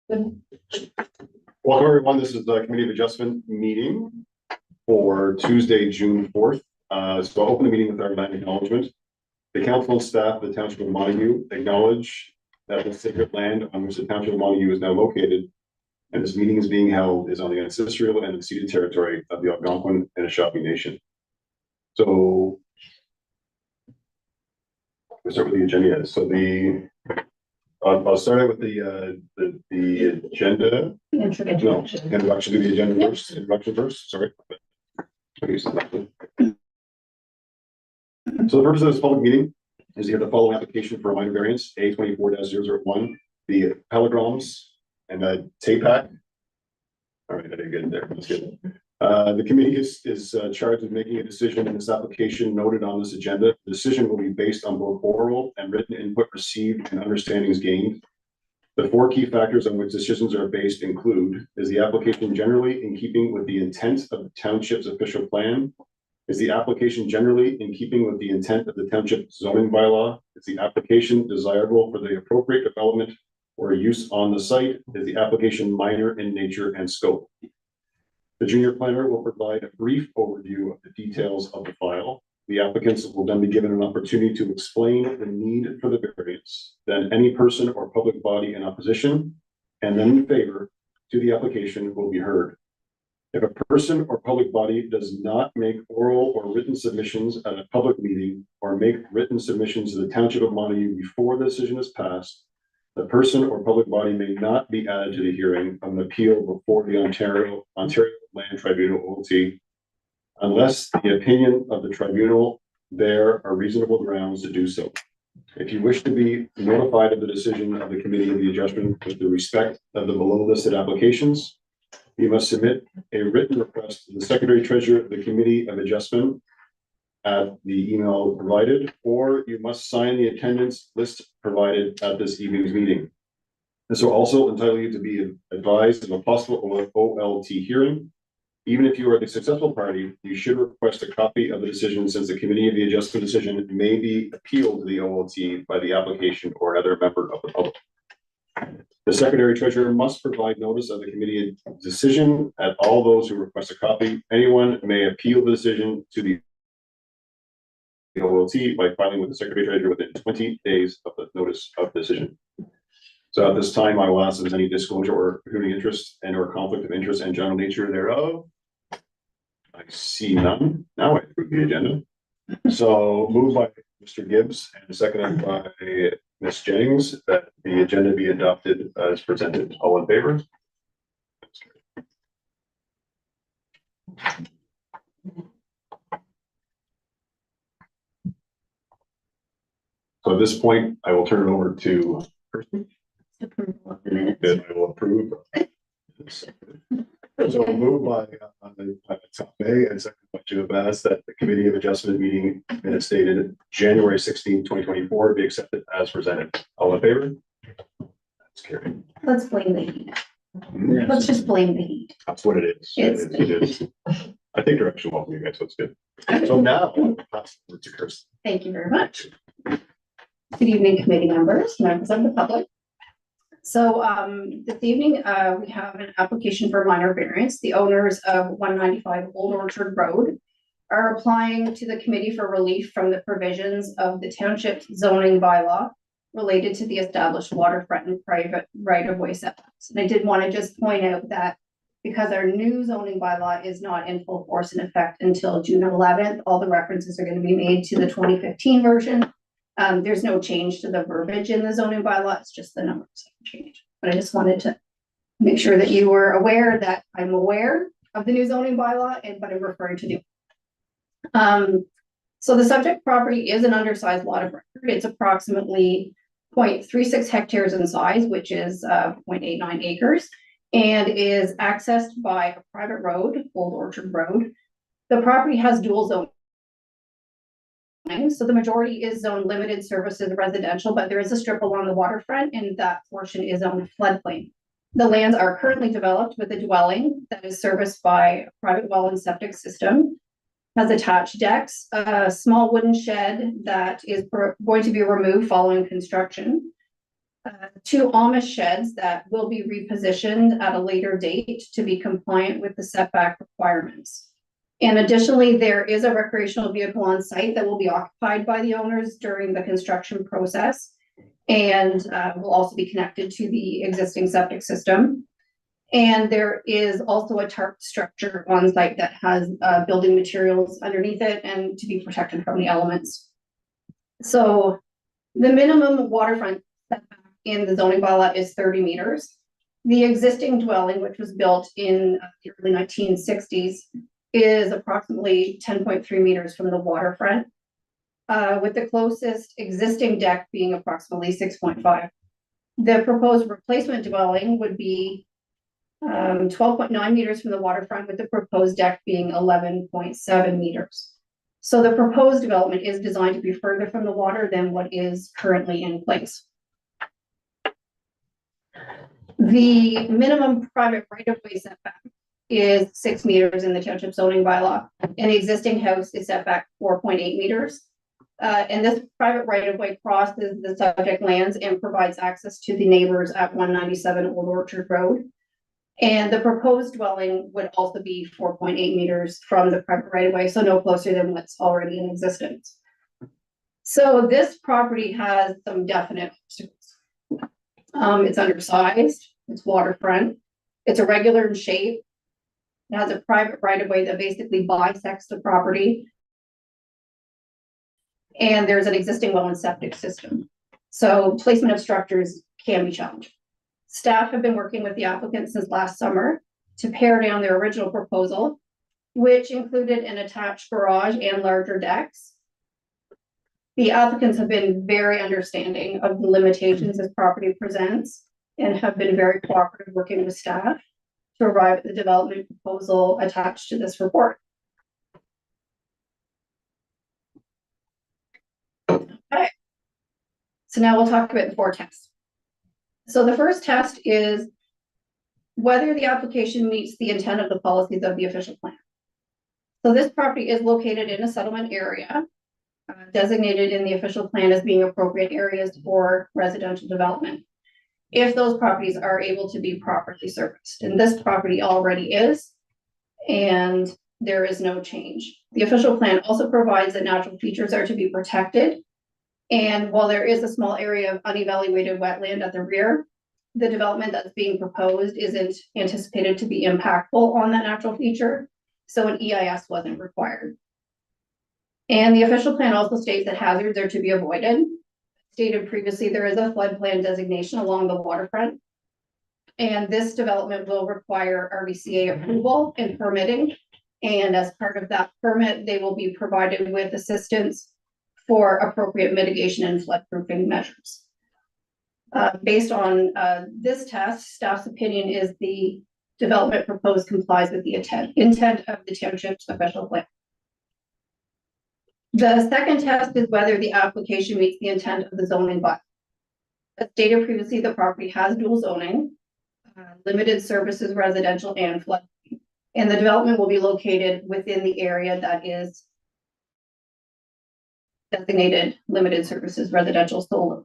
Welcome, everyone. This is the Committee of Adjustment meeting for Tuesday, June 4th. So I'll open the meeting with our land acknowledgement. The council and staff of the Township of Montague acknowledge that the sacred land on which the Township of Montague is now located and this meeting is being held is on the ancestral and unceded territory of the Algonquin and Ashapi Nation. So we'll start with the agenda. So I'll start out with the agenda. Introduction. Introduction to the agenda first. Introduction first. Sorry. So the purpose of this public meeting is to hear the following application for a minor variance, A24-001, the Pellegroms and Tapak. All right, I didn't get it there. That's good. The committee is charged with making a decision in this application noted on this agenda. The decision will be based on both oral and written input received and understandings gained. The four key factors on which decisions are based include: is the application generally in keeping with the intent of the township's official plan? Is the application generally in keeping with the intent of the township zoning bylaw? Is the application desirable for the appropriate development or use on the site? Is the application minor in nature and scope? The junior planner will provide a brief overview of the details of the file. The applicants will then be given an opportunity to explain the need for the variance. Then any person or public body in opposition and then in favor to the application will be heard. If a person or public body does not make oral or written submissions at a public meeting or make written submissions to the Township of Montague before the decision is passed, the person or public body may not be added to the hearing of an appeal before the Ontario Land Tribunal OLT, unless the opinion of the tribunal there are reasonable grounds to do so. If you wish to be notified of the decision of the Committee of the Adjustment with the respect of the below listed applications, you must submit a written request to the Secretary Treasurer of the Committee of Adjustment at the email provided, or you must sign the attendance list provided at this evening's meeting. This will also entitle you to be advised of a possible OLT hearing. Even if you are the successful party, you should request a copy of the decision, since the Committee of the Adjustment decision may be appealed to the OLT by the application or another member of the public. The Secretary Treasurer must provide notice of the committee decision at all those who request a copy. Anyone may appeal the decision to the OLT by filing with the Secretary Treasurer within 20 days of the notice of decision. So at this time, I will ask if there's any disclosure or pecuniary interest and or conflict of interest and general nature thereof. I see none. Now I approve the agenda. So moved by Mr. Gibbs and seconded by Ms. Jennings that the agenda be adopted as presented. All in favor? So at this point, I will turn it over to Kirsten. Approval of the minutes. That I will approve. So moved by Tapak and seconded by Jim Bass that the Committee of Adjustment meeting minutes dated January 16, 2024 be accepted as presented. All in favor? That's carried. Let's blame the heat. Let's just blame the heat. That's what it is. It is. I think you're actually welcome, you guys, so it's good. So now I'll pass it over to Kirsten. Thank you very much. Good evening, committee members, members of the public. So this evening, we have an application for minor variance. The owners of 195 Old Orchard Road are applying to the committee for relief from the provisions of the township's zoning bylaw related to the established waterfront and private right-of-way setbacks. And I did want to just point out that because our new zoning bylaw is not in full force in effect until June 11th, all the references are going to be made to the 2015 version. There's no change to the verbiage in the zoning bylaw, it's just the numbers have changed. But I just wanted to make sure that you were aware that I'm aware of the new zoning bylaw and what I'm referring to do. So the subject property is an undersized lot of record. It's approximately 0.36 hectares in size, which is 0.89 acres, and is accessed by a private road, Old Orchard Road. The property has dual zoning. So the majority is zoned limited services residential, but there is a strip along the waterfront and that portion is on floodplain. The lands are currently developed with a dwelling that is serviced by a private well and septic system, has attached decks, a small wooden shed that is going to be removed following construction, 2 Amish sheds that will be repositioned at a later date to be compliant with the setback requirements. And additionally, there is a recreational vehicle on site that will be occupied by the owners during the construction process and will also be connected to the existing septic system. And there is also a tarp structure on site that has building materials underneath it and to be protected from the elements. So the minimum waterfront setback in the zoning bylaw is 30 meters. The existing dwelling, which was built in the early 1960s, is approximately 10.3 meters from the waterfront, with the closest existing deck being approximately 6.5. The proposed replacement dwelling would be 12.9 meters from the waterfront, with the proposed deck being 11.7 meters. So the proposed development is designed to be further from the water than what is currently in place. The minimum private right-of-way setback is 6 meters in the township zoning bylaw, and the existing house is set back 4.8 meters. And this private right-of-way crosses the subject lands and provides access to the neighbors at 197 Old Orchard Road. And the proposed dwelling would also be 4.8 meters from the private right-of-way, so no closer than what's already in existence. So this property has some definite obstacles. It's undersized, it's waterfront, it's irregular in shape. It has a private right-of-way that basically bisects the property. And there's an existing well and septic system. So placement of structures can be challenged. Staff have been working with the applicant since last summer to pare down their original proposal, which included an attached garage and larger decks. The applicants have been very understanding of the limitations this property presents and have been very cooperative working with staff to arrive at the development proposal attached to this report. Okay. So now we'll talk about the 4 tests. So the first test is whether the application meets the intent of the policies of the official plan. So this property is located in a settlement area, designated in the official plan as being appropriate areas for residential development, if those properties are able to be properly serviced. And this property already is, and there is no change. The official plan also provides that natural features are to be protected. And while there is a small area of unevaluated wetland at the rear, the development that's being proposed isn't anticipated to be impactful on that natural feature, so an EIS wasn't required. And the official plan also states that hazards are to be avoided. Stated previously, there is a floodplain designation along the waterfront, and this development will require RBCA approval and permitting. And as part of that permit, they will be provided with assistance for appropriate mitigation and floodproofing measures. Based on this test, staff's opinion is the development proposed complies with the intent of the township's official plan. The second test is whether the application meets the intent of the zoning bylaw. As stated previously, the property has dual zoning, limited services, residential and flood. And the development will be located within the area that is designated limited services residential solar.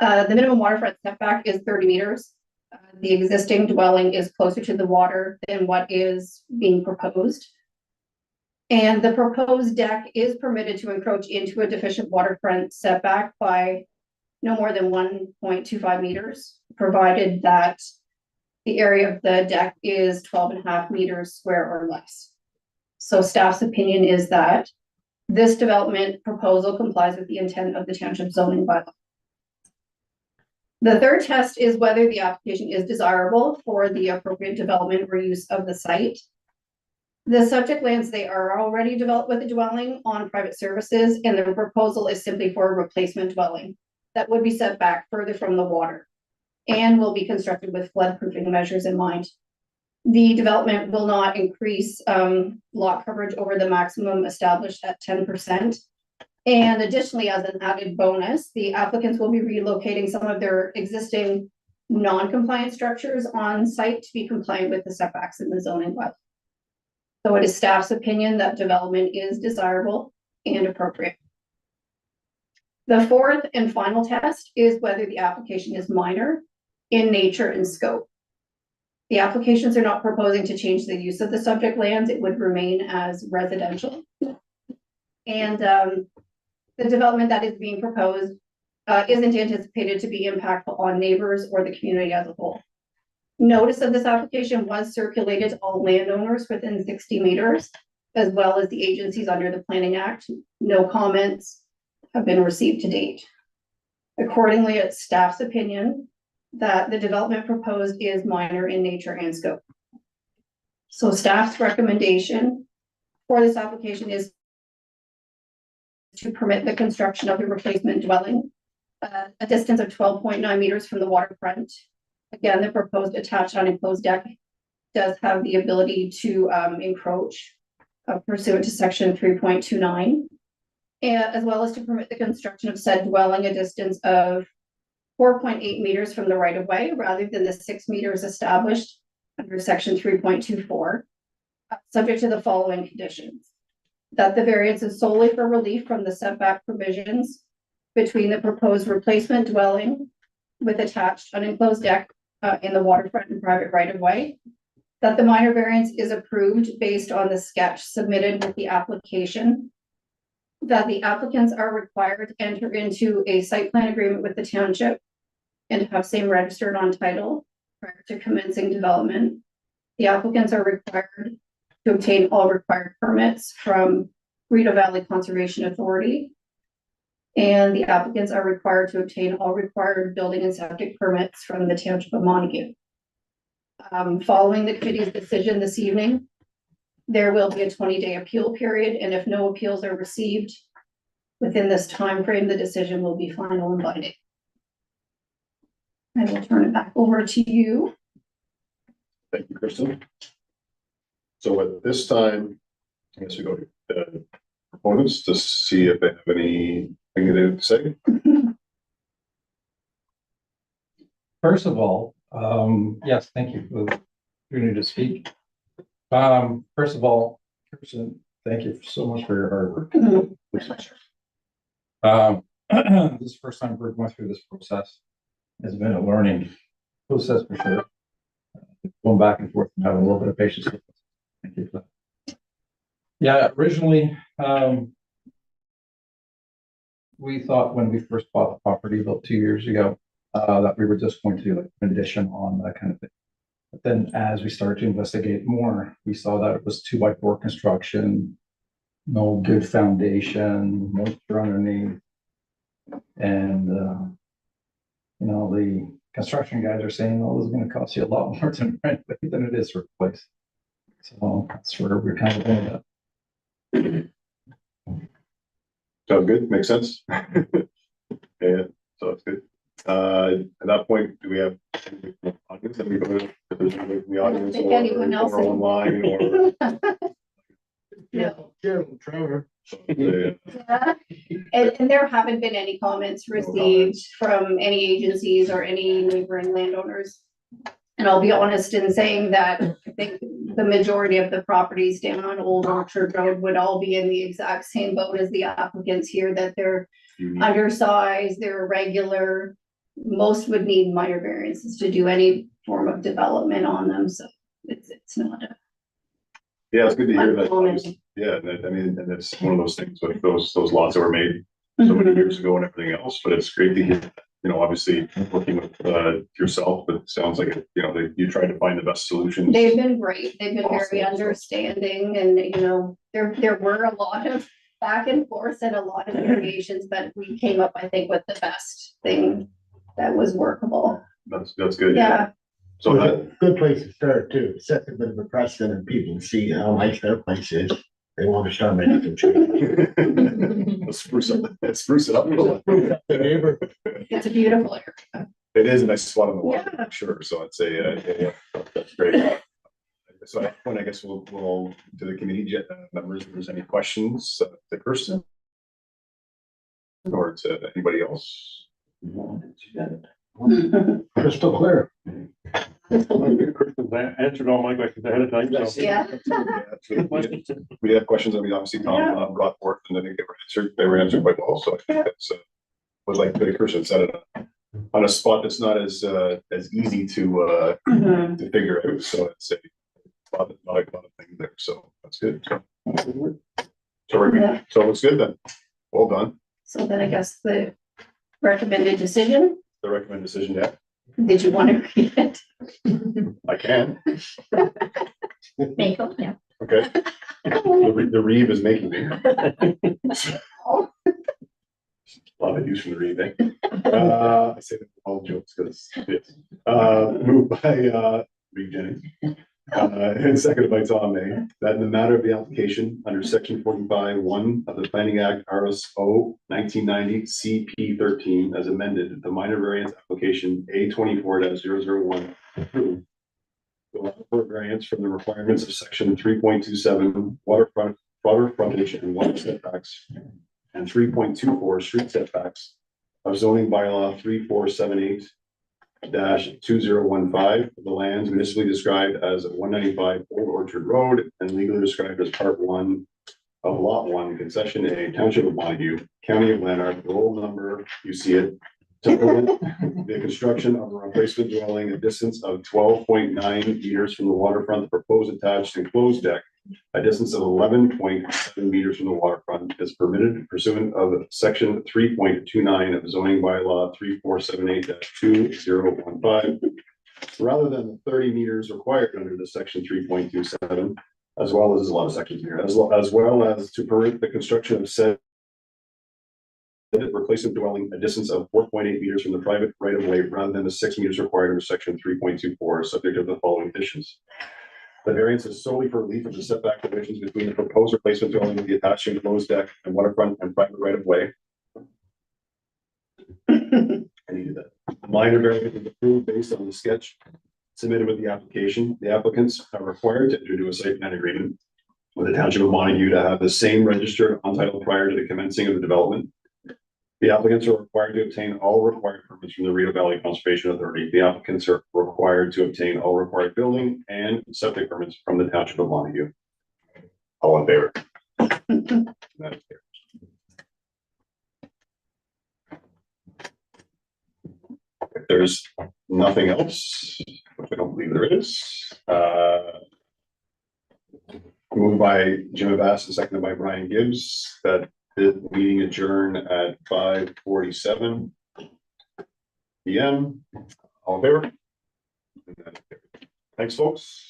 The minimum waterfront setback is 30 meters. The existing dwelling is closer to the water than what is being proposed. And the proposed deck is permitted to encroach into a deficient waterfront setback by no more than 1.25 meters, provided that the area of the deck is 12.5 meters square or less. So staff's opinion is that this development proposal complies with the intent of the township zoning bylaw. The third test is whether the application is desirable for the appropriate development or use of the site. The subject lands, they are already developed with a dwelling on private services, and the proposal is simply for a replacement dwelling that would be set back further from the water and will be constructed with floodproofing measures in mind. The development will not increase lot coverage over the maximum established at 10%. And additionally, as an added bonus, the applicants will be relocating some of their existing non-compliant structures on site to be compliant with the setbacks in the zoning bylaw. So it is staff's opinion that development is desirable and appropriate. The fourth and final test is whether the application is minor in nature and scope. The applications are not proposing to change the use of the subject lands. It would remain as residential. And the development that is being proposed isn't anticipated to be impactful on neighbors or the community as a whole. Notice of this application was circulated to all landowners within 60 meters, as well as the agencies under the Planning Act. No comments have been received to date. Accordingly, it's staff's opinion that the development proposed is minor in nature and scope. So staff's recommendation for this application is to permit the construction of the replacement dwelling, a distance of 12.9 meters from the waterfront. Again, the proposed attached unenclosed deck does have the ability to encroach pursuant to section 3.29, as well as to permit the construction of said dwelling a distance of 4.8 meters from the right of way rather than the 6 meters established under section 3.24, subject to the following conditions. That the variance is solely for relief from the setback provisions between the proposed replacement dwelling with attached unenclosed deck in the waterfront and private right of way. That the minor variance is approved based on the sketch submitted with the application. That the applicants are required to enter into a site plan agreement with the township and have same registered on title prior to commencing development. The applicants are required to obtain all required permits from Rideau Valley Conservation Authority. And the applicants are required to obtain all required building and septic permits from the Township of Montague. Following the committee's decision this evening, there will be a 20-day appeal period, and if no appeals are received within this time frame, the decision will be final and binding. I will turn it back over to you. Thank you, Kristen. So at this time, I guess we go to the proponents to see if they have anything to say. First of all, yes, thank you for the opportunity to speak. First of all, Kirsten, thank you so much for your hard work. This is the first time we're going through this process. It's been a learning process for sure. Going back and forth and having a little bit of patience with us. Thank you for that. Yeah, originally, we thought when we first bought the property about 2 years ago, that we were just going to do like an addition on that kind of thing. But then as we started to investigate more, we saw that it was 2x4 construction, no good foundation, moisture underneath. And, you know, the construction guys are saying, oh, this is going to cost you a lot more to rent than it is to replace. So that's where we're kind of ended up. Sounds good, makes sense. Yeah, so it's good. At that point, do we have audience that we go to, if there's anybody from the audience think anyone else or online or? No. Trevor. Yeah. And there haven't been any comments received from any agencies or any neighboring landowners. And I'll be honest in saying that I think the majority of the properties down on Old Orchard Road would all be in the exact same boat as the applicants here, that they're undersized, they're irregular. Most would need minor variances to do any form of development on them, so it's not a. Yeah, it's good to hear that. uncommon. Yeah, I mean, and it's one of those things with those lots that were made so many years ago and everything else, but it's great to hear, you know, obviously working with yourself, but it sounds like, you know, that you tried to find the best solutions. They've been great. They've been Awesome. very understanding, and you know, there were a lot of back and forth and a lot of variations, but we came up, I think, with the best thing that was workable. That's good. Yeah. So that, Good place to start too. Set a bit of a precedent and people can see how nice their place is. They want to start making some changes. spruce it up. The neighbor. It's a beautiful area. It is a nice spot on the water, Yeah. for sure. So I'd say, yeah, that's great. So at that point, I guess we'll to the committee members, if there's any questions to Kirsten or to anybody else. Crystal clear. Kristen answered all my questions ahead of time, so. Yeah. We have questions that we obviously Tom brought forth, and I think they were answered quite well. So I think that's was like Billy Christian said it, on a spot that's not as easy to figure out. So it's a lot of things there. So that's good. So Yeah. so it looks good then. Well done. So then I guess the recommended decision, The recommended decision, yeah. did you want to read it? I can. Mako, yeah. Okay. The Reeve is making me. A lot of use from the Reeve, eh? I say that for all jokes because it's moved by Reeve Jennings. And seconded by Tom May, that in the matter of the application under section 45(1) of the Planning Act RSO 1990 CP 13 as amended, the minor variance application A24-001 approved. To allow for variance from the requirements of section 3.27 water frontage and water setbacks and 3.24 street setbacks of zoning bylaw 3478-2015, the lands municipally described as 195 Old Orchard Road and legally described as Part 1 of Lot 1, Concession A, Township of Montague, County of Lanark, roll number, you see it, to permit the construction of a replacement dwelling a distance of 12.9 meters from the waterfront. The proposed attached enclosed deck, a distance of 11.7 meters from the waterfront, is permitted pursuant of section 3.29 of zoning bylaw 3478-2015, rather than the 30 meters required under the section 3.27, as well as a lot of sections here, as well as to permit the construction of said replacement dwelling a distance of 4.8 meters from the private right of way rather than the 6 meters required under section 3.24, subject to the following conditions. The variance is solely for relief of the setback provisions between the proposed replacement dwelling with the attached enclosed deck and waterfront and private right of way. I needed that. Minor variance is approved based on the sketch submitted with the application. The applicants are required to enter into a site plan agreement with the Township of Montague to have the same registered on title prior to the commencing of the development. The applicants are required to obtain all required permits from the Rio Valley Conservation Authority. The applicants are required to obtain all required building and septic permits from the Township of Montague. All in favor? That is carried. If there's nothing else, which I don't believe there is, moved by Jim Abbas and seconded by Brian Gibbs, that the meeting adjourn at 5:47 PM. All in favor? Thanks, folks.